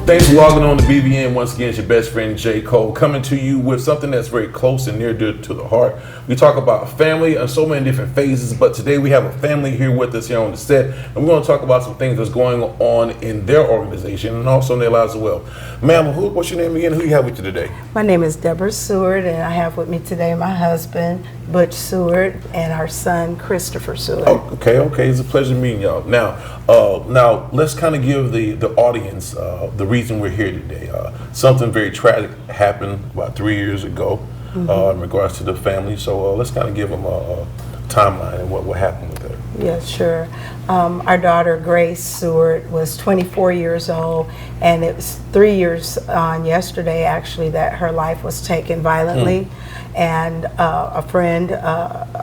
Thanks for logging on to BVN. Once again, it's your best friend, J. Cole, coming to you with something that's very close and near to the heart. We talk about family and so many different phases, but today we have a family here with us here on the set, and we're going to talk about some things that's going on in their organization and also in their lives as well. Ma'am, what's your name again? Who you have with you today? My name is Deborah Seward, and I have with me today my husband, Butch Seward, and our son, Christopher Seward. Oh, okay. It's a pleasure meeting y'all. Now let's kind of give the audience the reason we're here today. Something very tragic happened about 3 years ago in regards to the family. So let's kind of give them a timeline and what happened with her. Yeah, sure. Our daughter, Grace Seward, was 24 years old, and it was 3 years on yesterday, actually, that her life was taken violently. And a friend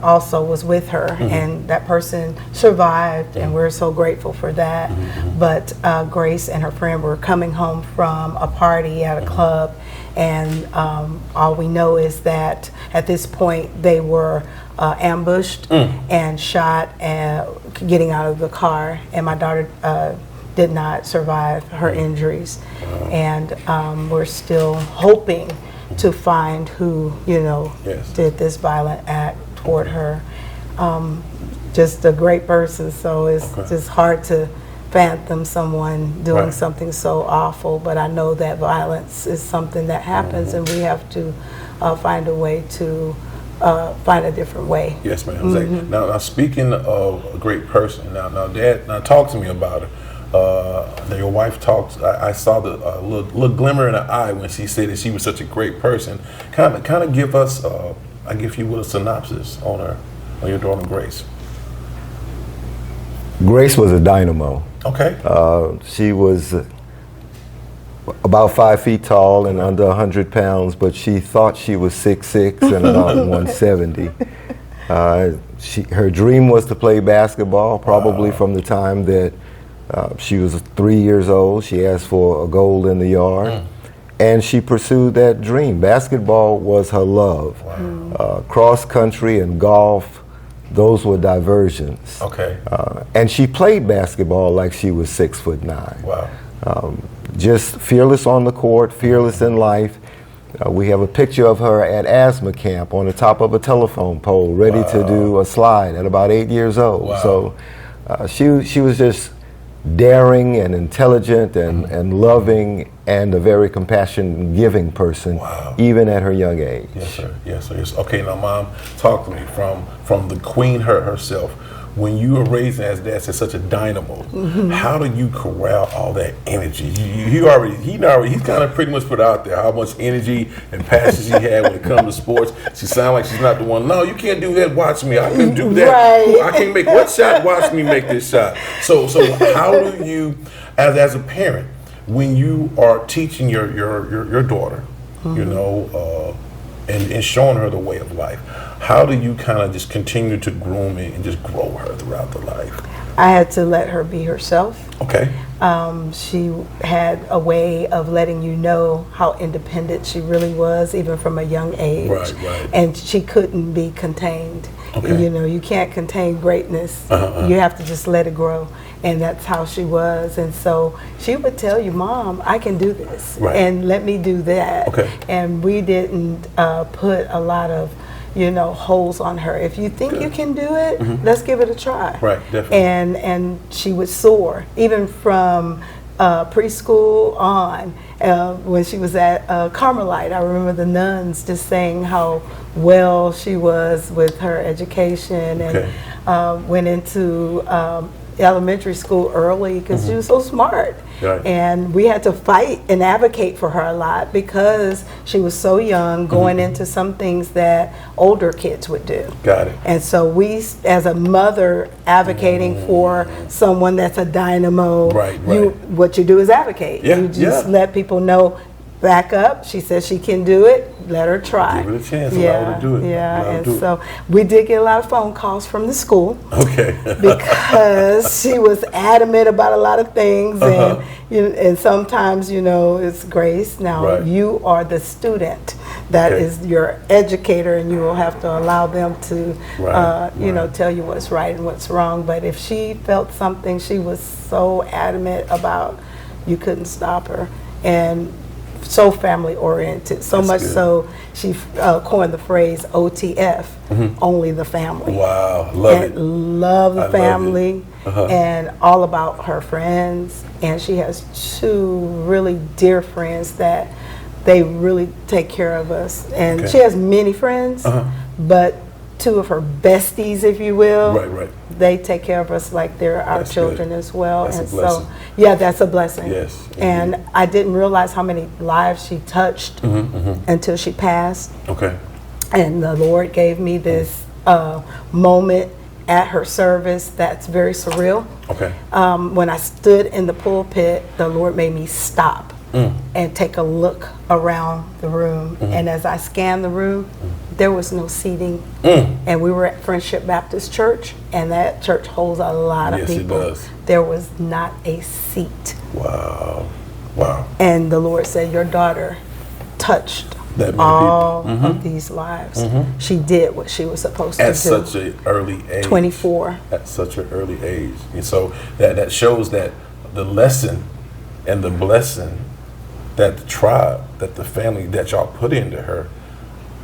also was with her, and that person survived, and we're so grateful for that. But Grace and her friend were coming home from a party at a club, and all we know is that at this point they were ambushed and shot and getting out of the car, and my daughter did not survive her injuries. And we're still hoping to find who, did this violent act toward her. Just a great person, so it's just hard to fathom someone doing something so awful, but I know that violence is something that happens, and we have to find a way to find a different way. Yes, ma'am. Now, speaking of a great person, now, Dad, talk to me about her. Your wife talks. I saw the little glimmer in her eye when she said that she was such a great person. Kind of give us, I give you a synopsis on her, on your daughter Grace. Grace was a dynamo. Okay. She was about 5 feet tall and under 100 pounds, but she thought she was 6'6" and about 170. Her dream was to play basketball, probably from the time that she was 3 years old. She asked for a goal in the yard, and she pursued that dream. Basketball was her love. Cross country and golf, those were diversions. Okay. And she played basketball like she was 6'9". Wow. Just fearless on the court, fearless in life. We have a picture of her at asthma camp on the top of a telephone pole, ready to do a slide at about 8 years old. Wow. So she was just daring and intelligent and loving and a very compassion giving person, even at her young age. Yes, sir. Okay, now, Mom, talk to me from the queen herself. When you were raised as Dad said, such a dynamo, how do you corral all that energy? He's kind of pretty much put out there how much energy and passion she had when it comes to sports. She sounds like she's not the one. No, you can't do that. Watch me. I can do that. Right. I can make what shot? Watch me make this shot. So how do you, as a parent, when you are teaching your daughter, and showing her the way of life, how do you kind of just continue to groom it and just grow her throughout the life? I had to let her be herself. Okay. She had a way of letting you know how independent she really was, even from a young age. Right. And she couldn't be contained. Okay. You can't contain greatness. You have to just let it grow. And that's how she was. And so she would tell you, Mom, I can do this. Right. And let me do that. Okay. And we didn't put a lot of holes on her. If you think you can do it, let's give it a try. Right, definitely. And she would soar, even from preschool on. When she was at Carmelite, I remember the nuns just saying how well she was with her education, and went into elementary school early because she was so smart. Right. And we had to fight and advocate for her a lot because she was so young, going into some things that older kids would do. Got it. And so we, as a mother advocating for someone that's a dynamo, what you do is advocate. You just let people know, back up. She says she can do it. Let her try. Give it a chance. Allow her to do it. And so we did get a lot of phone calls from the school. Okay. Because she was adamant about a lot of things, and sometimes it's Grace. Now you are the student. that Okay. is your educator, and you will have to allow them to, you know, tell you what's right and what's wrong. But if she felt something, she was so adamant about, you couldn't stop her. And so family oriented, so That's much good. so she coined the phrase OTF, only the family. Wow, love it. Love the I love family, it. Uh-huh. and all about her friends. And she has two really dear friends that they really take care of us. And Okay. she has many friends, but two of her besties, if you will, Right. they take care of us like they're our That's children good. as well. That's a and blessing. so, yeah, that's a blessing. Yes, And indeed. I didn't realize how many lives she touched until she passed. Okay. And the Lord gave me this moment at her service that's very surreal. Okay. When I stood in the pulpit, the Lord made me stop and take a look around the room. And as I scanned the room, there was no seating. And we were at Friendship Baptist Church, and that church holds a lot of Yes, it people. does. There was not a seat. Wow. Wow. And the Lord said, your daughter touched That many all people. of these lives. She did what she was supposed At to do. such an early age. 24. At such an early age. And so that shows that the lesson and the blessing that the tribe, that the family that y'all put into her,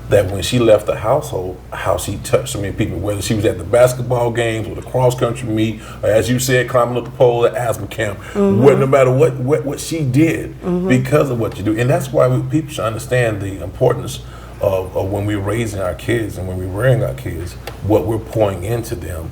that when she left the household, how she touched so many people, whether she was at the basketball games or the cross country meet, or as you said, climbing up the pole at asthma camp, no matter what she did, because of what you do. And that's why people should understand the importance of when we're raising our kids and when we're rearing our kids, what we're pouring into them,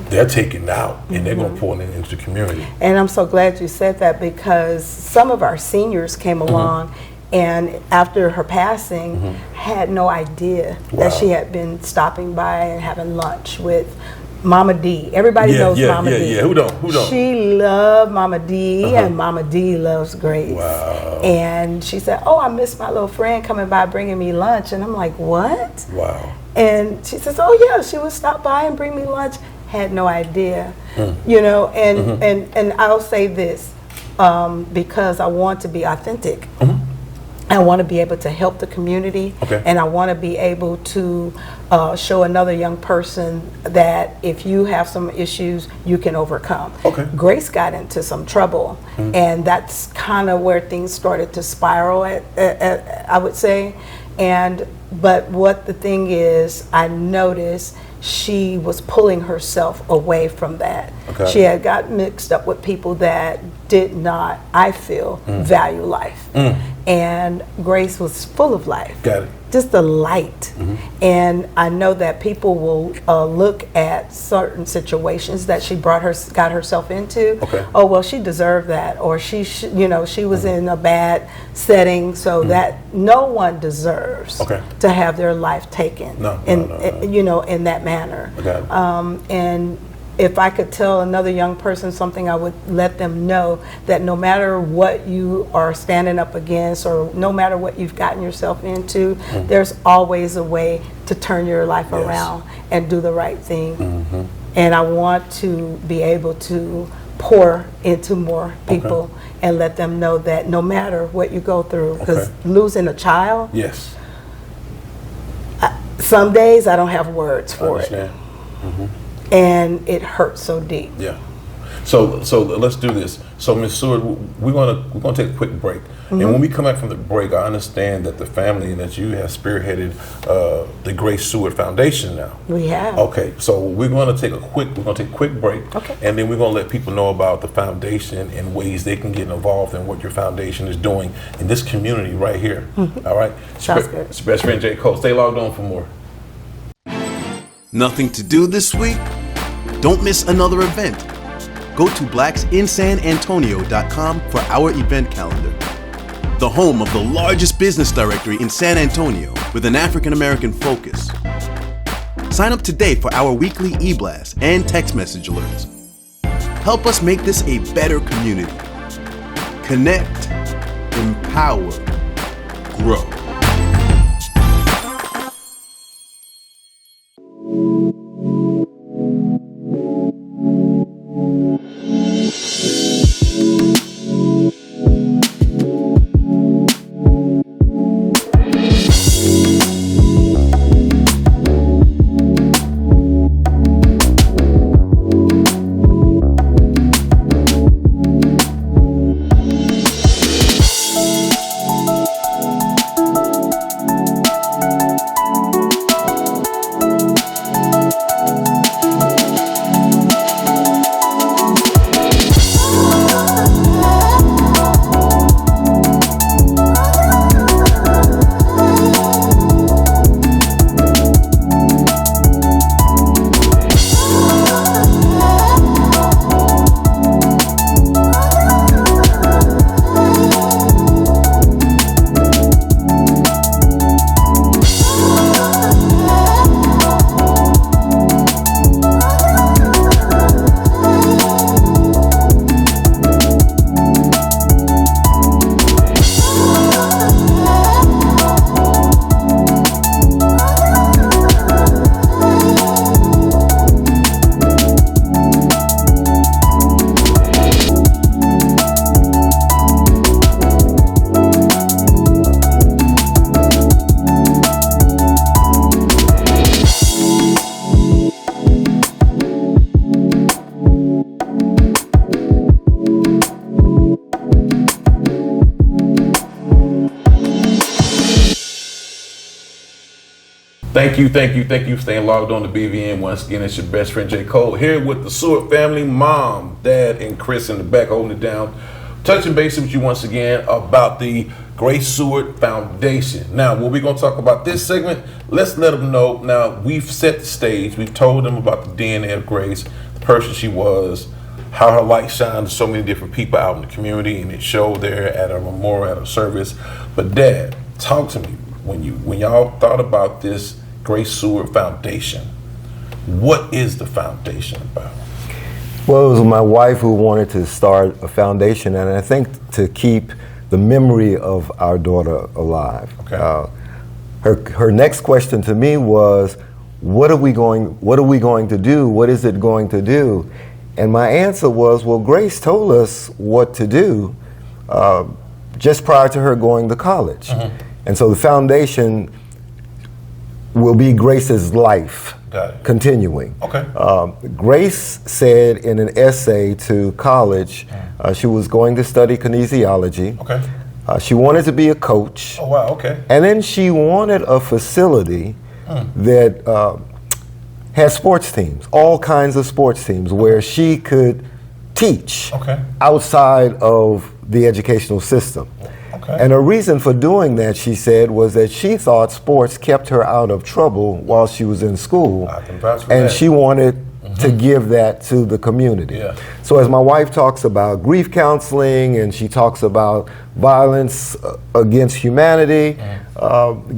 they're taking out and they're going to pour it into the community. And I'm so glad you said that, because some of our seniors came along and after her passing had no idea that she had been stopping by and having lunch with Mama D. Everybody knows Mama D. Yeah. Who don't? She loved Mama D, and Mama D loves Grace. Wow. And she said, oh, I miss my little friend coming by bringing me lunch. And I'm like, what? Wow. And she says, oh yeah, she would stop by and bring me lunch. Had no idea, you know. And I'll say this, because I want to be authentic. I want to be able to help the community, and I want to be able to show another young person that if you have some issues, you can overcome. Grace got into some trouble, and that's kind of where things started to spiral, I would say. But what the thing is, I noticed she was pulling herself away from that. She had got mixed up with people that did not, I feel, value life. And Grace was full of life. Got it. Just a light. And I know that people will look at certain situations that she got herself into. Oh, well, she deserved that, or she was in a bad setting, so that no one deserves to have their life taken in that manner. And if I could tell another young person something, I would let them know that no matter what you are standing up against, or no matter what you've gotten yourself into, there's always a way to turn your life around and do the right thing. And I want to be able to pour into more people and let them know that no matter what you go through, because losing a child, some days I don't have words for it. And it hurts so deep. Yeah. So let's do this. So Ms. Seward, we're gonna take a quick break, and when we come back from the break, I understand that the family and that you have spearheaded the Grace Seward Foundation now. We have. Okay. So we're gonna take a quick break, and then we're gonna let people know about the foundation and ways they can get involved in what your foundation is doing in this community right here. All right. Sounds good. It's your best friend J. Cole. Stay logged on for more. Nothing to do this week? Don't miss another event. Go to blacksinsanantonio.com for our event calendar. The home of the largest business directory in San Antonio with an African American focus. Sign up today for our weekly e-blast and text message alerts. Help us make this a better community. Connect, empower, grow. Thank you for staying logged on to BVN. Once again, it's your best friend J. Cole here with the Seward family, Mom, Dad, and Chris in the back holding it down. Touching base with you once again about the Grace Seward Foundation. Now, what we're going to talk about this segment, let's let them know. Now, we've set the stage. We've told them about the DNA of Grace, the person she was, how her light shined to so many different people out in the community, and it showed there at a memorial, at a service. But Dad, talk to me. When y'all thought about this Grace Seward Foundation, what is the foundation about? Well, it was my wife who wanted to start a foundation, and I think to keep the memory of our daughter alive. Okay. Her next question to me was, what are we going to do? What is it going to do? And my answer was, well, Grace told us what to do just prior to her going to college. Mm-hmm. And so the foundation will be Grace's life continuing. Okay. Grace said in an essay to college, she was going to study kinesiology. Okay. She wanted to be a coach. Oh, wow, okay. And then she wanted a facility that had sports teams, all kinds of sports teams, where she could teach outside of the educational system. Okay. And a reason for doing that, she said, was that she thought sports kept her out of trouble while she was in school. I can vouch for and that. she wanted to give that to the community. Yeah. So as my wife talks about grief counseling and she talks about violence against humanity,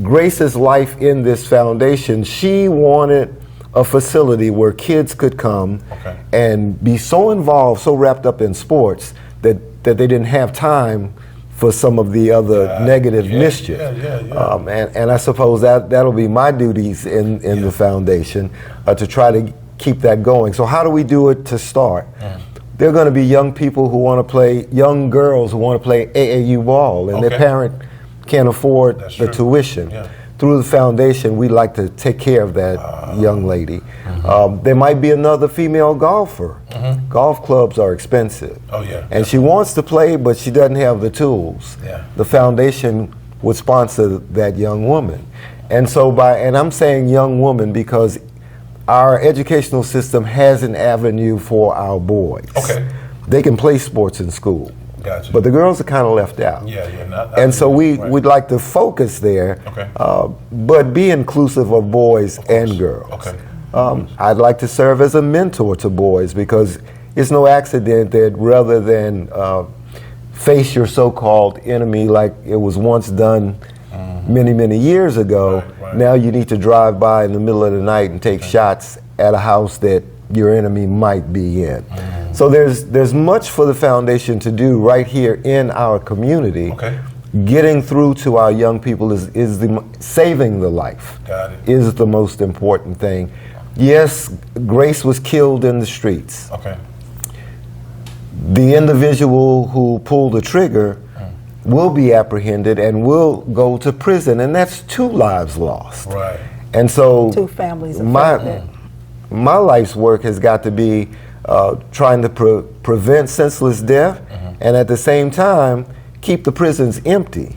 Grace's life in this foundation, she wanted a facility where kids could come and be so involved, so wrapped up in sports that they didn't have time for some of the other negative mischief. And I suppose that'll be my duties in the foundation, to try to keep that going. So how do we do it to start? There are going to be young people who want to play, young girls who want to play AAU ball, and their parent can't afford the tuition. Through the foundation, we like to take care of that young lady. There might be another female golfer. Golf clubs are expensive. Oh, yeah. And she wants to play, but she doesn't have the tools. The foundation would sponsor that young woman. And so and I'm saying young woman because our educational system has an avenue for our boys. They can play sports in school. Gotcha. But the girls are kind of left out. And so we'd like to focus there, but be inclusive of boys and girls. I'd like to serve as a mentor to boys because it's no accident that rather than face your so-called enemy like it was once done many, many years ago, now you need to drive by in the middle of the night and take shots at a house that your enemy might be in. So there's much for the foundation to do right here in our community. Getting through to our young people is saving the life. Is the most important thing. Yes, Grace was killed in the streets. The individual who pulled the trigger will be apprehended and will go to prison, and that's 2 lives lost. And so 2 families affected. My life's work has got to be trying to prevent senseless death, and at the same time keep the prisons empty.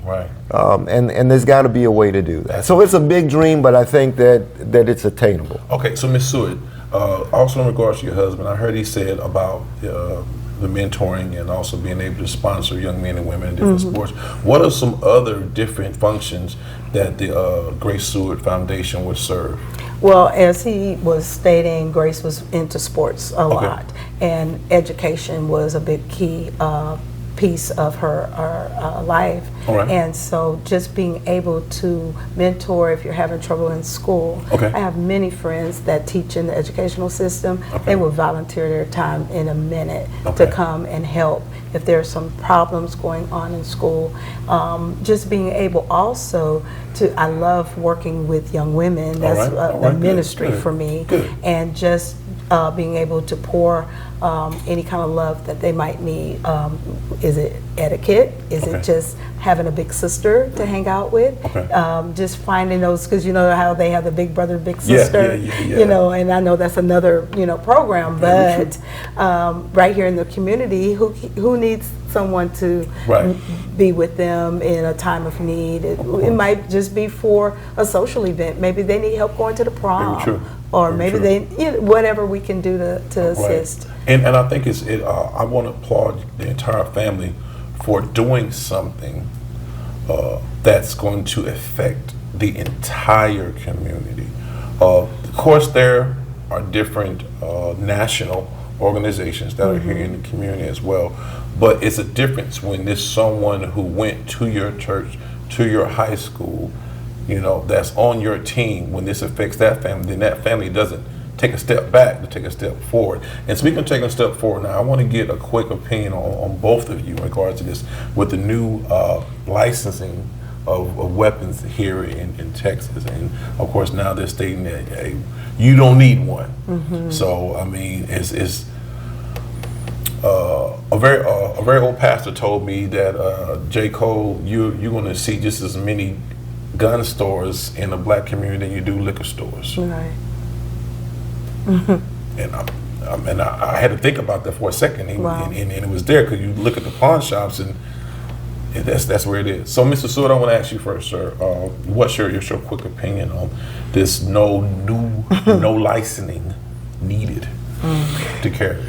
And there's got to be a way to do that. So it's a big dream, but I think that it's attainable. Okay, so Ms. Seward, also in regards to your husband, I heard he said about the mentoring and also being able to sponsor young men and women in different sports. What are some other different functions that the Grace Seward Foundation would serve? Well, as he was stating, Grace was into sports a lot, and education was a big key piece of her life. And so just being able to mentor if you're having trouble in school. I have many friends that teach in the educational system. They will volunteer their time in a minute to come and help if there's some problems going on in school. Just being able also to, I love working with young women. That's a ministry for me. And just being able to pour any kind of love that they might need. Is it etiquette? Is it just having a big sister to hang out with? Just finding those, because you know how they have the big brother, big sister, you know, and I know that's another, you know, program, but right here in the community, who needs someone to be with them in a time of need? It might just be for a social event. Maybe they need help going to the prom, or maybe they, you know, whatever we can do to assist. And I think I want to applaud the entire family for doing something that's going to affect the entire community. Of course, there are different national organizations that are here in the community as well, but it's a difference when there's someone who went to your church, to your high school, you know, that's on your team. When this affects that family, then that family doesn't take a step back, to take a step forward. And speaking of taking a step forward, now I want to get a quick opinion on both of you in regards to this with the new licensing of weapons here in Texas. And of course now they're stating that, hey, you don't need one. So I mean, it's a very old pastor told me that J. Cole, you're going to see just as many gun stores in the black community than you do liquor stores. Right. And I had to think about that for a second, and it was there, because you look at the pawn shops, and that's where it is. So, Mr. Seward, I want to ask you first, sir. What's your quick opinion on this no licensing needed to carry?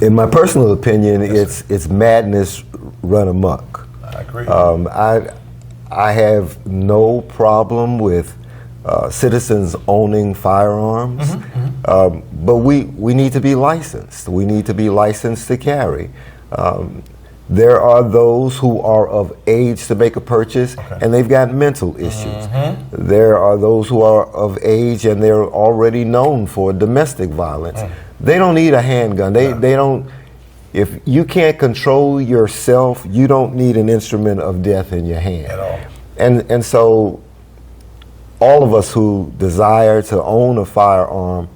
In my personal opinion, it's madness run amok. I agree. I have no problem with citizens owning firearms, but we need to be licensed. We need to be licensed to carry. There are those who are of age to make a purchase, and they've got mental issues. There are those who are of age and they're already known for domestic violence. They don't need a handgun. They don't. If you can't control yourself, you don't need an instrument of death in your hand. At all. And so all of us who desire to own a firearm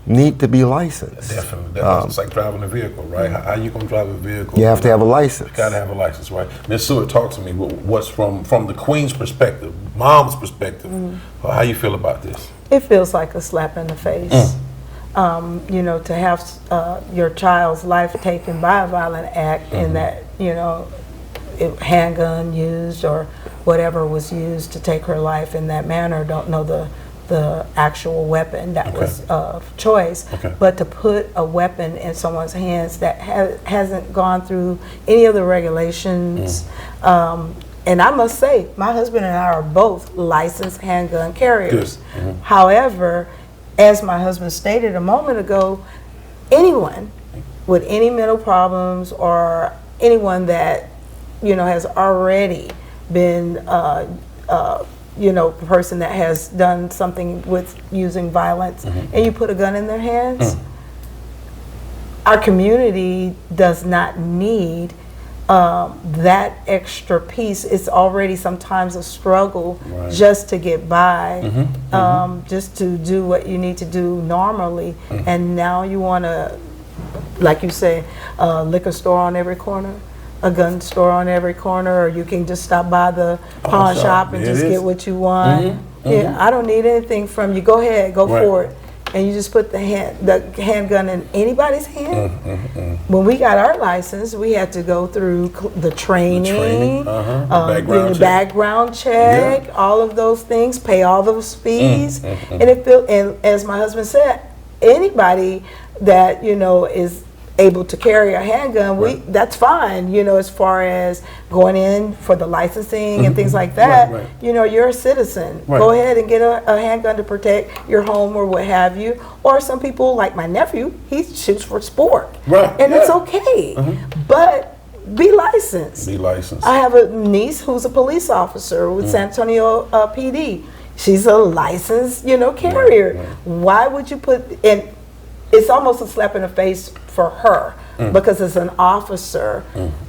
need to be licensed. Definitely. It's like driving a vehicle, right? How you going to drive a vehicle? You have to have a license. You got to have a license, right? Ms. Seward, talk to me. What's from the Queen's perspective, Mom's perspective, how you feel about this? It feels like a slap in the face. You know, to have your child's life taken by a violent act, and that, you know, handgun used or whatever was used to take her life in that manner. Don't know the actual weapon that was of choice, but to put a weapon in someone's hands that hasn't gone through any of the regulations. And I must say, my husband and I are both licensed handgun carriers. However, as my husband stated a moment ago, anyone with any mental problems, or anyone that, you know, has already been, you know, a person that has done something with using violence, and you put a gun in their hands, our community does not need that extra piece. It's already sometimes a struggle just to get by, just to do what you need to do normally. And now you want to, like you say, a liquor store on every corner, a gun store on every corner, or you can just stop by the pawn shop and just get what you want. Yeah, I don't need anything from you. Go ahead, go for it. And you just put the handgun in anybody's hand. When we got our license, we had to go through the training, background check, all of those things, pay all those fees, and and as my husband said, anybody that, you know, is able to carry a handgun, that's fine, you know, as far as going in for the licensing and things like that. You know, you're a citizen. Go ahead and get a handgun to protect your home or what have you. Or some people, like my nephew, he shoots for sport. And it's okay. But be licensed. Be licensed. I have a niece who's a police officer with San Antonio PD. She's a licensed, you know, carrier. Why would you put in? It's almost a slap in the face for her, because as an officer,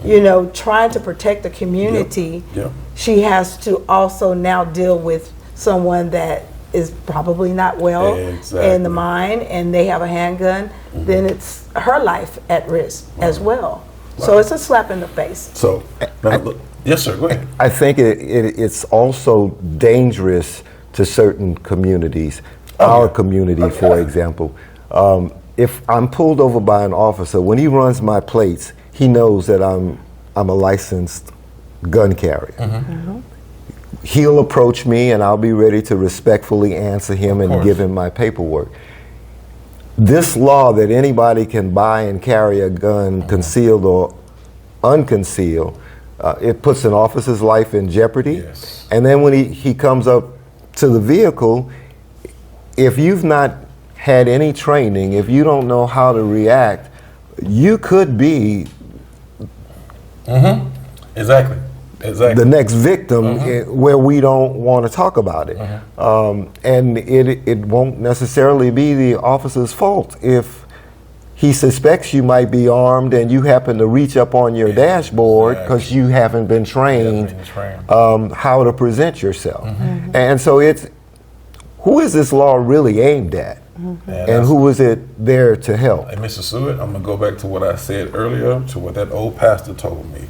you know, trying to protect the community, she has to also now deal with someone that is probably not well in the mind, and they have a handgun, then it's her life at risk as well. So it's a slap in the face. So, yes, sir. Go ahead. I think it's also dangerous to certain communities. Our community, for example. If I'm pulled over by an officer, when he runs my plates, he knows that I'm a licensed gun carrier. He'll approach me, and I'll be ready to respectfully answer him and give him my paperwork. This law that anybody can buy and carry a gun, concealed or unconcealed, it puts an officer's life in jeopardy. Yes. And then when he comes up to the vehicle, if you've not had any training, if you don't know how to react, you could be Exactly. the next victim where we don't want to talk about it. And it won't necessarily be the officer's fault if he suspects you might be armed and you happen to reach up on your dashboard because you haven't been trained how to present yourself. And so who is this law really aimed at? And who is it there to help? Hey, Mr. Seward, I'm going to go back to what I said earlier, to what that old pastor told me.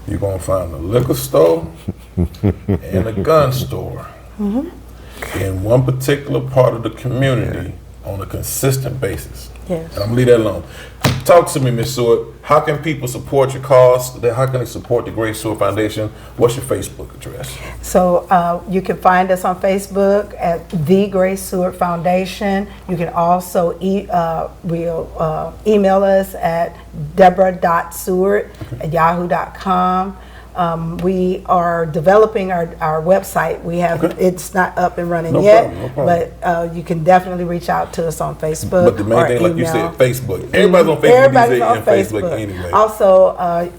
You're going to find a liquor store and a gun store in one particular part of the community on a consistent basis. Yes. And I'm going to leave that alone. Talk to me, Ms. Seward. How can people support your cause? How can they support the Grace Seward Foundation? What's your Facebook address? So you can find us on Facebook at The Grace Seward Foundation. You can also email us at deborah.seward@yahoo.com. We are developing our website. We have it's not up and running yet, but you can definitely reach out to us on Facebook. But the main thing, like you said, Facebook. Everybody's on Facebook. Everybody's on Facebook anyway. Also,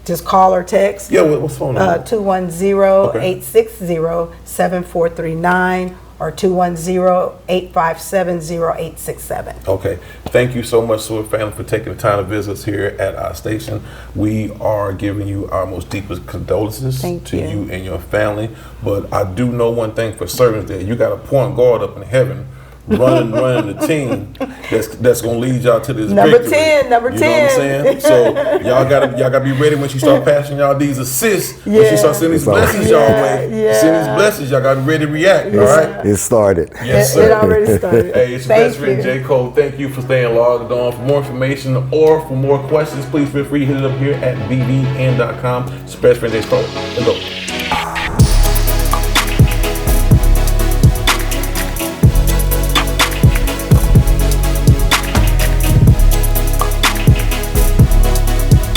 just call or text. Yeah, what's phone number? 210-860-7439 or 210-857-0867. Okay. Thank you so much, Seward family, for taking the time to visit us here at our station. We are giving you our most deepest condolences to you and your family. But I do know one thing for certain, that you got a point guard up in heaven running the team that's gonna lead y'all to this Number victory. 10. You know what I'm saying? So y'all gotta be ready when she start passing y'all these assists. When she start sending these blessings y'all way. Send these blessings, y'all gotta be ready to react. All right. It started. Yes, sir. It already started. Hey, it's your best friend J. Cole. Thank you for staying logged on. For more information or for more questions, please feel free to hit it up here at bvn.com. It's your best friend J. Cole. Let's go.